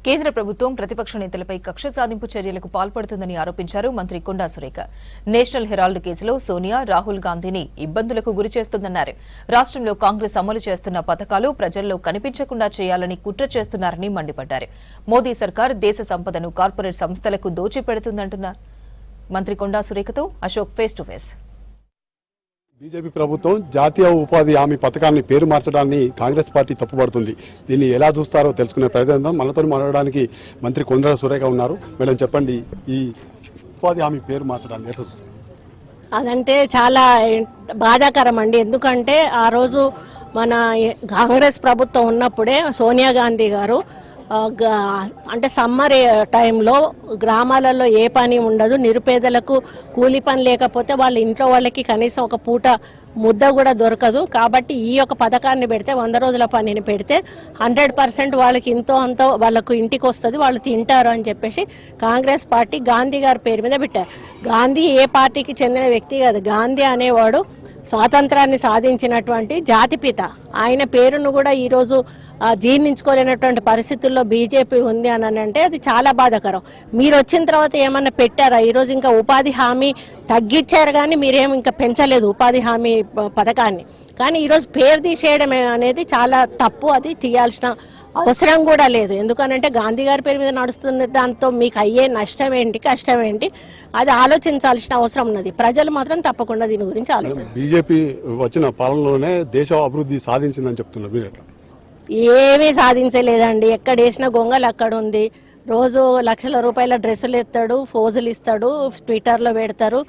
కేంద్ర ప్రభుత్వం ప్రతిపక్ష నేతలపై కక్ష సాధింపు చర్యలకు పాల్పడుతుందని ఆరోపించారు మంత్రి కొండా సురేఖ. నేషనల్ హెరాల్డ్ కేసులో సోనియా, రాహుల్ గాంధీని ఇబ్బందులకు గురిచేస్తుందన్నారు. రాష్ట్రంలో కాంగ్రెస్ అమలు చేస్తున్న పథకాలు ప్రజల్లో కనిపించకుండా చేయాలని కుట్ర చేస్తున్నారని మండిపడ్డారు. మోదీ సర్కార్ దేశ సంపదను కార్పొరేట్ సంస్థలకు దోచిపెడుతుందంటున్నారు మంత్రి కొండా సురేఖతో Ashok face to face. BJP ప్రభుత్వం జాతీయ ఉపాధి హామీ పథకాన్ని పేరు మార్చడాన్ని కాంగ్రెస్ పార్టీ తప్పుపడుతుంది. దీన్ని ఎలా చూస్తారో తెలుసుకునే ప్రయత్నం మనతో మాట్లాడడానికి మంత్రి కొండా సురేఖ ఉన్నారు. మేడం చెప్పండి, ఈ ఉపాధి హామీ పేరు మార్చడాన్ని ఎలా చూస్తారు? అదంటే చాలా బాధాకరం అండి. ఎందుకంటే ఆ రోజు మన కాంగ్రెస్ ప్రభుత్వం ఉన్నప్పుడే సోనియా గాంధీ గారు అంటే సమ్మర్ టైంలో గ్రామాలలో ఏ పని ఉండదు, నిరుపేదలకు కూలి పని లేకపోతే వాళ్ళ ఇంట్లో వాళ్ళకి కనీసం ఒక పూట ముద్ద కూడా దొరకదు. కాబట్టి ఈ యొక్క పథకాన్ని పెడితే 100 రోజుల పనిని పెడితే 100% వాళ్ళకి ఇంతో అంతో వాళ్ళకు ఇంటికి వస్తుంది, వాళ్ళు తింటారు అని చెప్పేసి కాంగ్రెస్ పార్టీ గాంధీ గారి పేరు మీద పెట్టారు. గాంధీ ఏ పార్టీకి చెందిన వ్యక్తి కాదు. గాంధీ అనేవాడు స్వాతంత్రాన్ని సాధించినటువంటి జాతిపిత. ఆయన పేరును కూడా ఈరోజు జీర్ణించుకోలేనటువంటి పరిస్థితుల్లో బీజేపీ ఉంది అని అంటే అది చాలా బాధాకరం. మీరు వచ్చిన తర్వాత ఏమన్నా పెట్టారా? ఈరోజు ఇంకా ఉపాధి హామీ తగ్గించారు కానీ మీరేం ఇంకా పెంచలేదు ఉపాధి హామీ పథకాన్ని. కానీ ఈరోజు పేరు తీసేయడం అనేది చాలా తప్పు. అది తీయాల్సిన అవసరం కూడా లేదు. ఎందుకనంటే గాంధీ గారి పేరు మీద నడుస్తుంది, దాంతో మీకు అయ్యే నష్టం ఏంటి, కష్టం ఏంటి, అది ఆలోచించాల్సిన అవసరం ఉన్నది. ప్రజలు మాత్రం తప్పకుండా దీని గురించి ఆలోచించారు. బీజేపీ వచ్చిన పాలనలోనే దేశం అభివృద్ధి సాధించిందని చెప్తున్నారు. ఏమీ సాధించలేదండి. ఎక్కడ వేసిన గొంగలు అక్కడ ఉంది. రోజు లక్షల రూపాయల డ్రెస్సులు ఎత్తాడు, ఫోజులు ఇస్తాడు, ట్విట్టర్లో పెడతారు.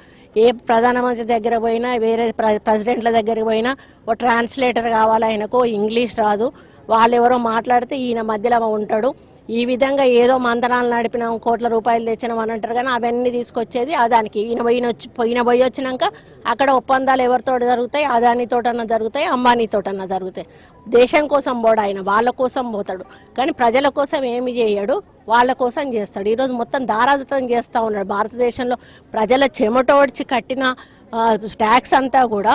ఏ ప్రధానమంత్రి దగ్గర పోయినా, వేరే ప్రెసిడెంట్ల దగ్గరికి పోయినా ఓ ట్రాన్స్లేటర్ కావాలి, ఆయనకు ఇంగ్లీష్ రాదు, వాళ్ళెవరో మాట్లాడితే ఈయన మధ్యలో ఉంటాడు. ఈ విధంగా ఏదో మంతనాలు నడిపినాం, కోట్ల రూపాయలు తెచ్చినాం అని అంటారు. కానీ అవన్నీ తీసుకొచ్చేది అదానికి. ఈయన పోయి వచ్చినాక అక్కడ ఒప్పందాలు ఎవరితో జరుగుతాయి? అదానితోటన్నా జరుగుతాయి, అంబానీతోటన్నా జరుగుతాయి. దేశం కోసం పోడు ఆయన, వాళ్ళ కోసం పోతాడు. కానీ ప్రజల కోసం ఏమి చేయడు, వాళ్ళ కోసం చేస్తాడు. ఈరోజు మొత్తం దారాదత్తం చేస్తూ ఉన్నాడు. భారతదేశంలో ప్రజల చెమటోడ్చి కట్టిన ట్యాక్స్ అంతా కూడా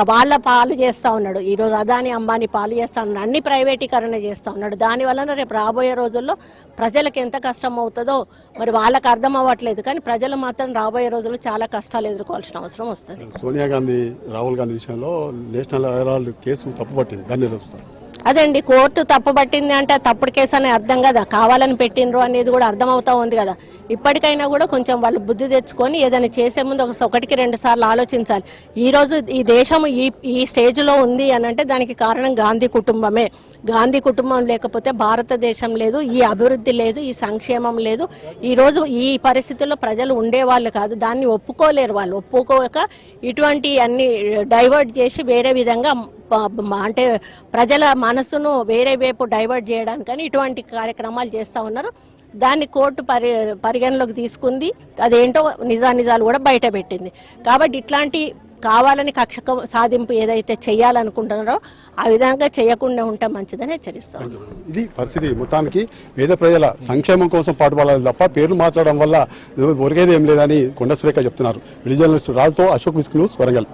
వాళ్ళ పాలు చేస్తూ ఉన్నాడు. ఈరోజు అదాని, అంబానీ పాలు చేస్తూ ఉన్నాడు. అన్ని ప్రైవేటీకరణ చేస్తూ ఉన్నాడు. దానివల్ల రేపు రాబోయే రోజుల్లో ప్రజలకు ఎంత కష్టం అవుతుందో మరి వాళ్ళకి అర్థం అవ్వట్లేదు. కానీ ప్రజలు మాత్రం రాబోయే రోజుల్లో చాలా కష్టాలు ఎదుర్కోవాల్సిన అవసరం వస్తుంది. సోనియా గాంధీ, రాహుల్ గాంధీ విషయంలో నేషనల్ హెరాల్డ్ కేసు తప్పుపట్టింది, దాన్ని చూస్తారు. అదండి, కోర్టు తప్పుపట్టింది అంటే తప్పుడు కేసు అనే అర్థం కదా, కావాలని పెట్టినరు అనేది కూడా అర్థమవుతా ఉంది కదా. ఇప్పటికైనా కూడా కొంచెం వాళ్ళు బుద్ధి తెచ్చుకొని ఏదైనా చేసే ముందు ఒకటికి 2 సార్లు ఆలోచించాలి. ఈరోజు ఈ దేశం ఈ స్టేజ్లో ఉంది అని అంటే దానికి కారణం గాంధీ కుటుంబమే. గాంధీ కుటుంబం లేకపోతే భారతదేశం లేదు, ఈ అభివృద్ధి లేదు, ఈ సంక్షేమం లేదు. ఈరోజు ఈ పరిస్థితుల్లో ప్రజలు ఉండేవాళ్ళు కాదు. దాన్ని ఒప్పుకోలేరు. వాళ్ళు ఒప్పుకోక ఇటువంటి అన్ని డైవర్ట్ చేసి వేరే విధంగా అంటే ప్రజల మనసును వేరే వైపు డైవర్ట్ చేయడానికని ఇటువంటి కార్యక్రమాలు చేస్తూ ఉన్నారు. దాన్ని కోర్టు పరిగణలోకి తీసుకుంది. అదేంటో నిజాలు కూడా బయట పెట్టింది. కాబట్టి ఇట్లాంటి కావాలని కక్ష సాధింపు ఏదైతే చేయాలనుకుంటున్నారో ఆ విధంగా చేయకుండా ఉంటే మంచిదని హెచ్చరిస్తాం. ఇది పరిస్థితి. మొత్తానికి పేద ప్రజల సంక్షేమం కోసం పాటుపడాలి తప్ప పేర్లు మార్చడం వల్ల ఒరిగేది ఏం లేదని కొండా సురేఖ చెప్తున్నారు. విజయనగరం రాజుతో అశోక్, న్యూస్, వరంగల్.